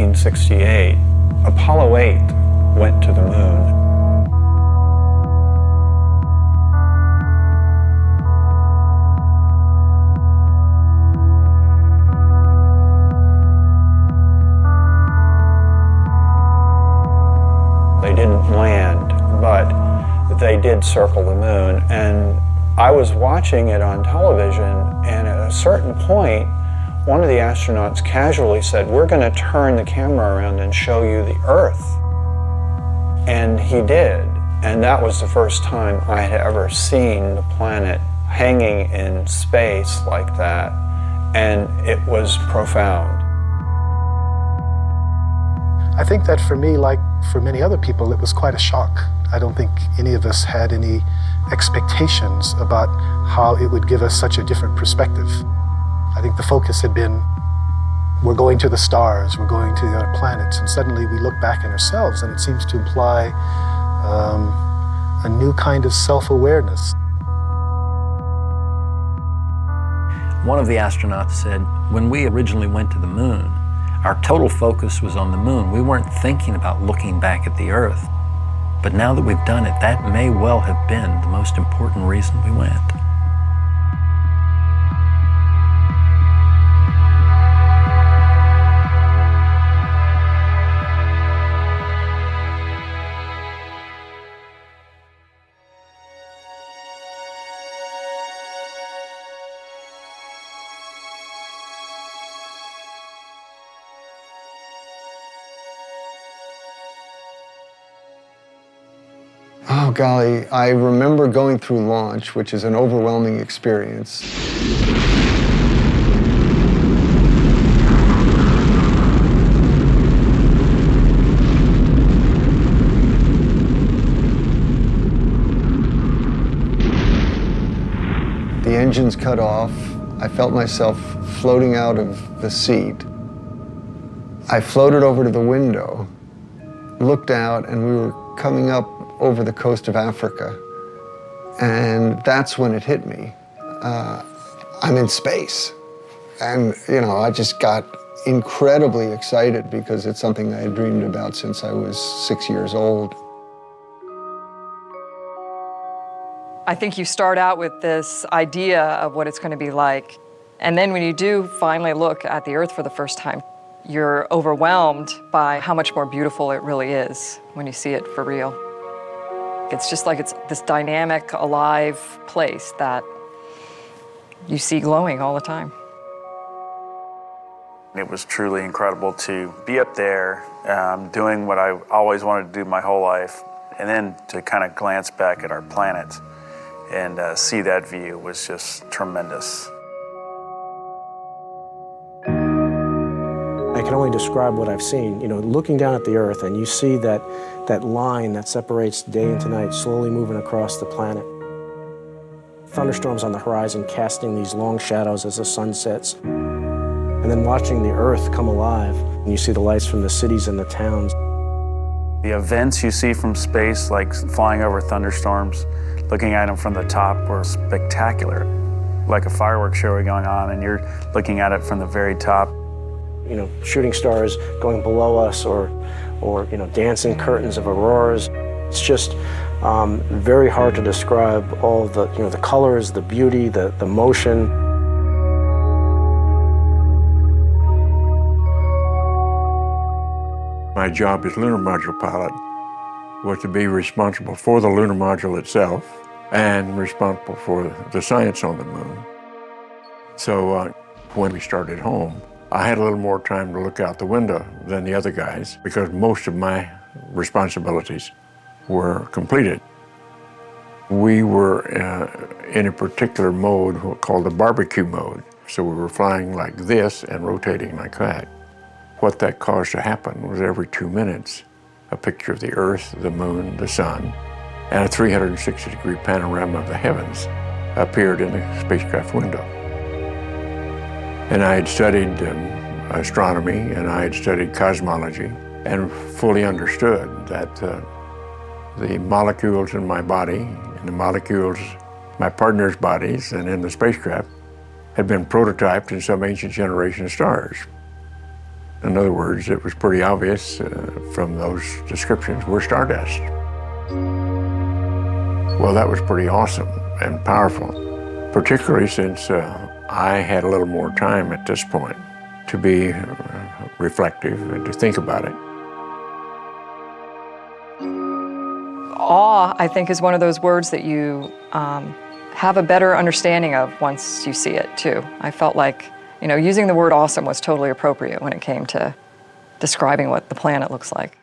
1968, Apollo 8 went to the moon. They didn't land, but they did circle the moon. And I was watching it on television, and at a certain point, one of the astronauts casually said, "We're going to turn the camera around and show you the Earth." And he did. And that was the first time I had ever seen the planet hanging in space like that. And it was profound. I think that for me, like for many other people, it was quite a shock. I don't think any of us had any expectations about how it would give us such a different perspective. I think the focus had been, we're going to the stars, we're going to the other planets, and suddenly we look back at ourselves and it seems to imply a new kind of self-awareness. One of the astronauts said, when we originally went to the moon, our total focus was on the moon. We weren't thinking about looking back at the Earth. But now that we've done it, that may well have been the most important reason we went. Oh, golly, I remember going through launch, which is an overwhelming experience. The engines cut off. I felt myself floating out of the seat. I floated over to the window, looked out, and we were coming up over the coast of Africa. And that's when it hit me. I'm in space. And, you know, I just got incredibly excited because it's something I had dreamed about since I was 6 years old. I think you start out with this idea of what it's going to be like. And then when you do finally look at the Earth for the first time, you're overwhelmed by how much more beautiful it really is when you see it for real. It's just like it's this dynamic, alive place that you see glowing all the time. It was truly incredible to be up there, doing what I always wanted to do my whole life, and then to kind of glance back at our planet and see that view was just tremendous. I can only describe what I've seen. You know, looking down at the Earth and you see that line that separates day into night slowly moving across the planet. Thunderstorms on the horizon casting these long shadows as the sun sets. And then watching the Earth come alive. And you see the lights from the cities and the towns. The events you see from space, like flying over thunderstorms, looking at them from the top, were spectacular. Like a fireworks show going on and you're looking at it from the very top. You know, shooting stars going below us or you know, dancing curtains of auroras. It's just very hard to describe all the, you know, the colors, the beauty, the motion. My job as lunar module pilot was to be responsible for the lunar module itself and responsible for the science on the moon. So when we started home, I had a little more time to look out the window than the other guys because most of my responsibilities were completed. We were in a particular mode called the barbecue mode. So we were flying like this and rotating like that. What that caused to happen was every 2 minutes, a picture of the Earth, the moon, the sun, and a 360-degree panorama of the heavens appeared in the spacecraft window. And I had studied astronomy and I had studied cosmology and fully understood that the molecules in my body and the molecules in my partner's bodies and in the spacecraft had been prototyped in some ancient generation of stars. In other words, it was pretty obvious from those descriptions we're stardust. Well, that was pretty awesome and powerful, particularly since I had a little more time at this point to be reflective and to think about it. Awe, I think, is one of those words that you have a better understanding of once you see it, too. I felt like, you know, using the word awesome was totally appropriate when it came to describing what the planet looks like.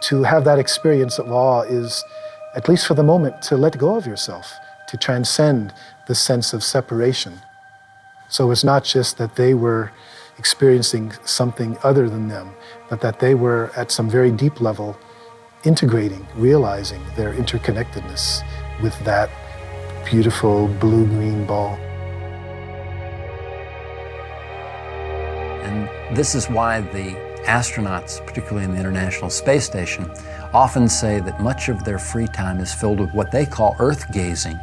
To have that experience of awe is, at least for the moment, to let go of yourself, to transcend the sense of separation. So it's not just that they were experiencing something other than them, but that they were at some very deep level integrating, realizing their interconnectedness with that beautiful blue-green ball. And this is why the astronauts, particularly in the International Space Station, often say that much of their free time is filled with what they call Earth gazing,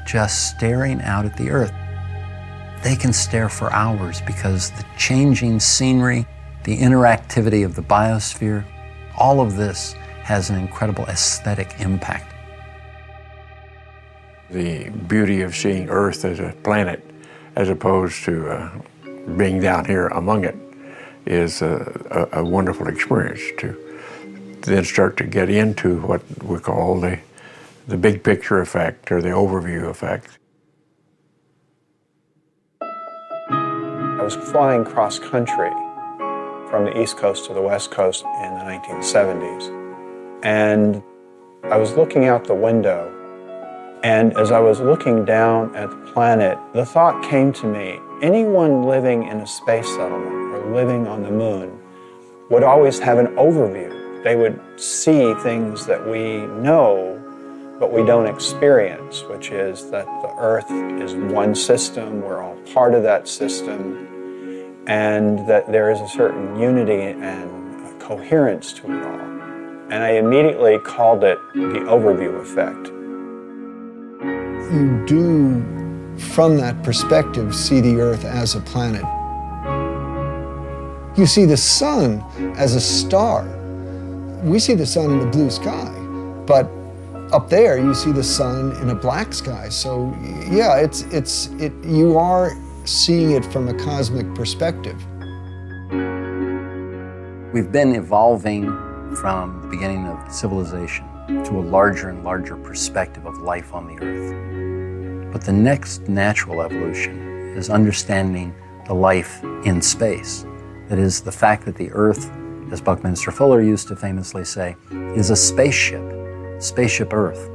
just staring out at the Earth. They can stare for hours because the changing scenery, the interactivity of the biosphere, all of this has an incredible aesthetic impact. The beauty of seeing Earth as a planet, as opposed to being down here among it, is a wonderful experience to then start to get into what we call the big picture effect or the overview effect. I was flying cross country from the East Coast to the West Coast in the 1970s. And I was looking out the window, and as I was looking down at the planet, the thought came to me, anyone living in a space settlement or living on the moon would always have an overview. They would see things that we know, but we don't experience, which is that the Earth is one system, we're all part of that system, and that there is a certain unity and a coherence to it all. And I immediately called it the overview effect. You do, from that perspective, see the Earth as a planet. You see the sun as a star. We see the sun in a blue sky, but up there you see the sun in a black sky. So yeah, you are seeing it from a cosmic perspective. We've been evolving from the beginning of civilization to a larger and larger perspective of life on the Earth. But the next natural evolution is understanding the life in space. That is, the fact that the Earth, as Buckminster Fuller used to famously say, is a spaceship Earth.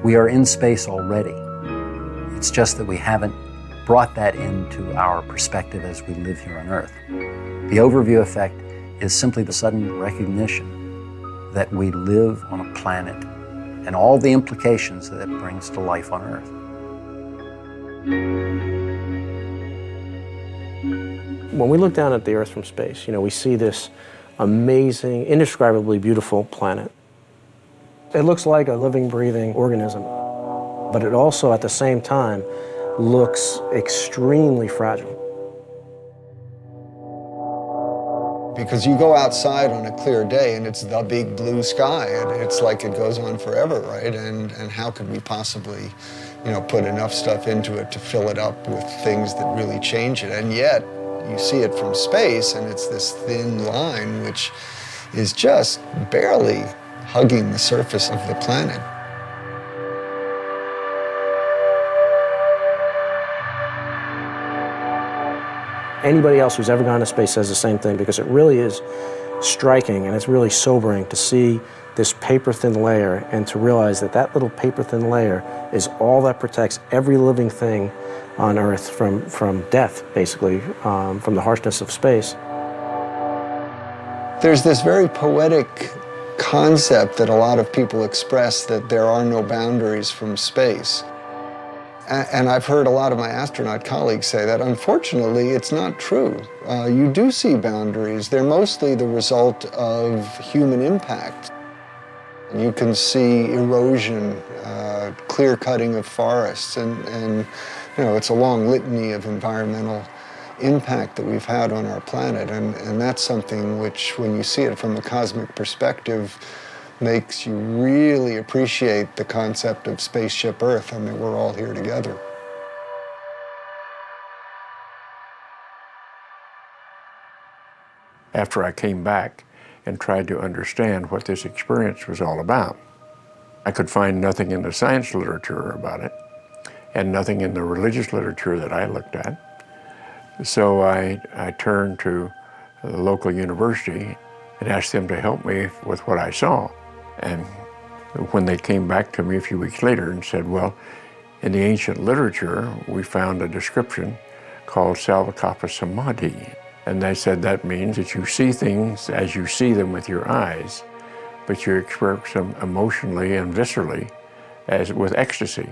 We are in space already. It's just that we haven't brought that into our perspective as we live here on Earth. The overview effect is simply the sudden recognition that we live on a planet and all the implications that it brings to life on Earth. When we look down at the Earth from space, we see this amazing, indescribably beautiful planet. It looks like a living, breathing organism, but it also, at the same time, looks extremely fragile. Because you go outside on a clear day and it's the big blue sky, and it's like it goes on forever, right? And how could we possibly, put enough stuff into it to fill it up with things that really change it? And yet, you see it from space, and it's this thin line which is just barely hugging the surface of the planet. Anybody else who's ever gone to space says the same thing, because it really is striking and it's really sobering to see this paper-thin layer and to realize that that little paper-thin layer is all that protects every living thing on Earth from death, basically, from the harshness of space. There's this very poetic concept that a lot of people express, that there are no boundaries from space. And I've heard a lot of my astronaut colleagues say that. Unfortunately, it's not true. You do see boundaries. They're mostly the result of human impact. You can see erosion, clear cutting of forests, and it's a long litany of environmental impact that we've had on our planet, and that's something which, when you see it from a cosmic perspective, makes you really appreciate the concept of spaceship Earth, and that we're all here together. After I came back and tried to understand what this experience was all about, I could find nothing in the science literature about it, and nothing in the religious literature that I looked at. So I turned to the local university and asked them to help me with what I saw. And when they came back to me a few weeks later and said, well, in the ancient literature, we found a description called Salvakapa Samadhi. And they said that means that you see things as you see them with your eyes, but you experience them emotionally and viscerally as with ecstasy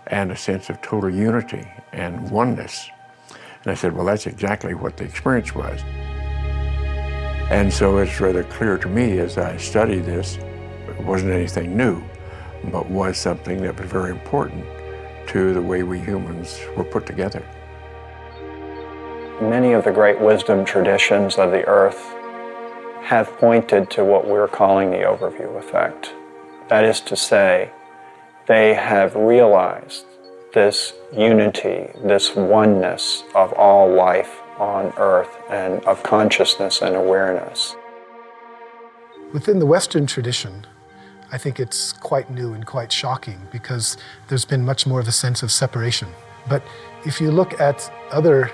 and a sense of total unity and oneness. And I said, well, that's exactly what the experience was. And so it's rather clear to me as I study this, it wasn't anything new, but was something that was very important to the way we humans were put together. Many of the great wisdom traditions of the earth have pointed to what we're calling the overview effect. That is to say, they have realized this unity, this oneness of all life on earth and of consciousness and awareness. Within the Western tradition, I think it's quite new and quite shocking because there's been much more of a sense of separation. But if you look at other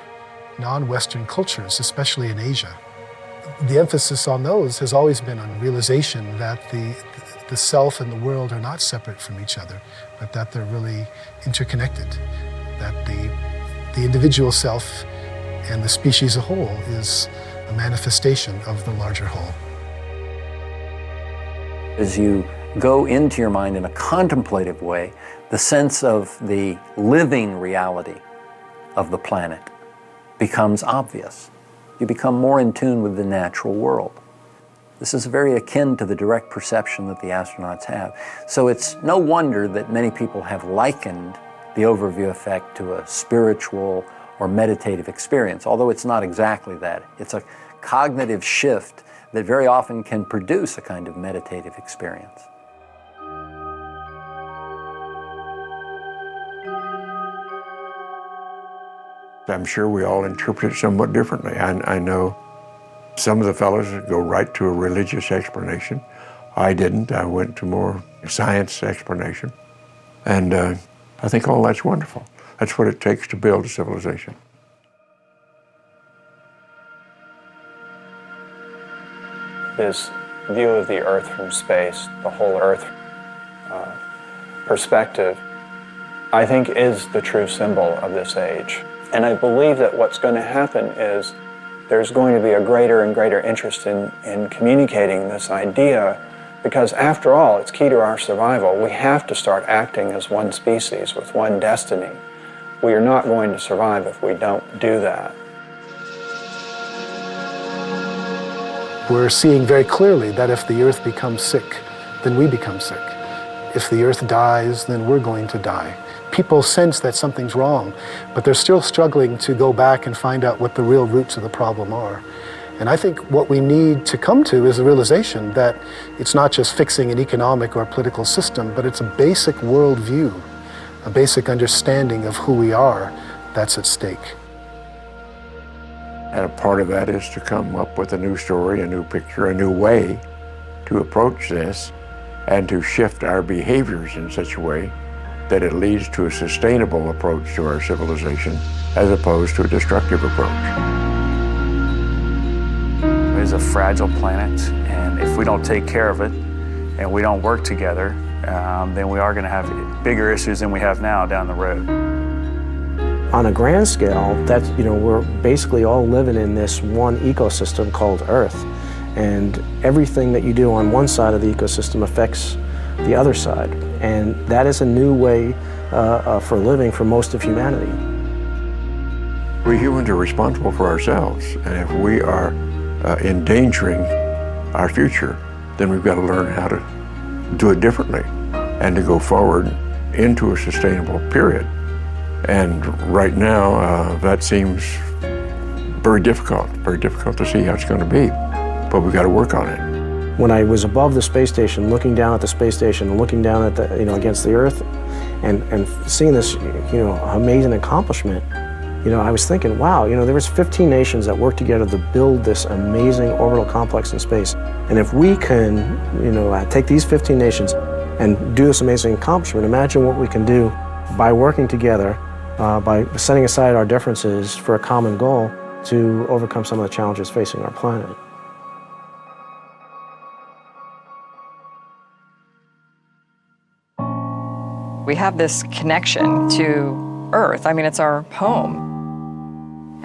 non-Western cultures, especially in Asia, the emphasis on those has always been on realization that the self and the world are not separate from each other, but that they're really interconnected, that the individual self and the species as a whole is a manifestation of the larger whole. As you go into your mind in a contemplative way, the sense of the living reality of the planet becomes obvious. You become more in tune with the natural world. This is very akin to the direct perception that the astronauts have. So it's no wonder that many people have likened the overview effect to a spiritual or meditative experience, although it's not exactly that. It's a cognitive shift that very often can produce a kind of meditative experience. I'm sure we all interpret it somewhat differently. I know some of the fellows go right to a religious explanation. I didn't. I went to more science explanation. And I think all that's wonderful. That's what it takes to build a civilization. This view of the Earth from space, the whole Earth perspective, I think is the true symbol of this age. And I believe that what's going to happen is there's going to be a greater and greater interest in communicating this idea, because after all, it's key to our survival. We have to start acting as one species with one destiny. We are not going to survive if we don't do that. We're seeing very clearly that if the Earth becomes sick, then we become sick. If the Earth dies, then we're going to die. People sense that something's wrong, but they're still struggling to go back and find out what the real roots of the problem are. And I think what we need to come to is the realization that it's not just fixing an economic or political system, but it's a basic worldview, a basic understanding of who we are that's at stake. And a part of that is to come up with a new story, a new picture, a new way to approach this and to shift our behaviors in such a way that it leads to a sustainable approach to our civilization as opposed to a destructive approach. It is a fragile planet, and if we don't take care of it and we don't work together, then we are going to have bigger issues than we have now down the road. On a grand scale, that's, we're basically all living in this one ecosystem called Earth. And everything that you do on one side of the ecosystem affects the other side. And that is a new way for living for most of humanity. We humans are responsible for ourselves. And if we are endangering our future, then we've got to learn how to do it differently and to go forward into a sustainable period. And right now, that seems very difficult to see how it's going to be, but we've got to work on it. When I was above the space station, looking down at the space station, and looking down at the, against the Earth, and seeing this, amazing accomplishment, I was thinking, wow, there was 15 nations that worked together to build this amazing orbital complex in space. And if we can, take these 15 nations and do this amazing accomplishment, imagine what we can do by working together, by setting aside our differences for a common goal to overcome some of the challenges facing our planet. We have this connection to Earth. I mean, it's our home.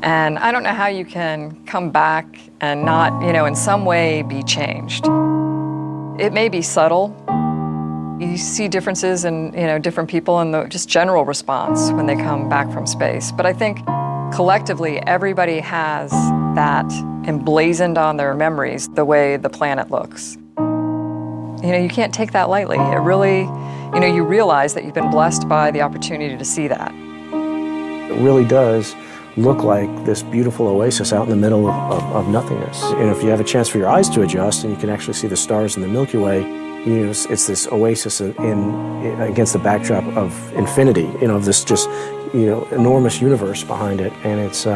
And I don't know how you can come back and not, in some way be changed. It may be subtle. You see differences in, different people in the just general response when they come back from space. But I think collectively, everybody has that emblazoned on their memories, the way the planet looks. You can't take that lightly. It really, you realize that you've been blessed by the opportunity to see that. It really does look like this beautiful oasis out in the middle of nothingness. And if you have a chance for your eyes to adjust and you can actually see the stars in the Milky Way, it's this oasis against the backdrop of infinity, of this just, enormous universe behind it. And it's,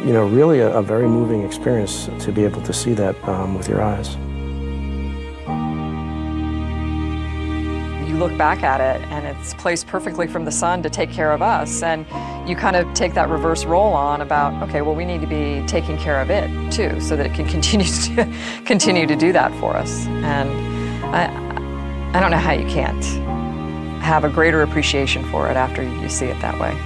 really a very moving experience to be able to see that with your eyes. You look back at it and it's placed perfectly from the sun to take care of us, and you kind of take that reverse role on about, okay, well, we need to be taking care of it too, so that it can continue to do that for us. And I don't know how you can't have a greater appreciation for it after you see it that way.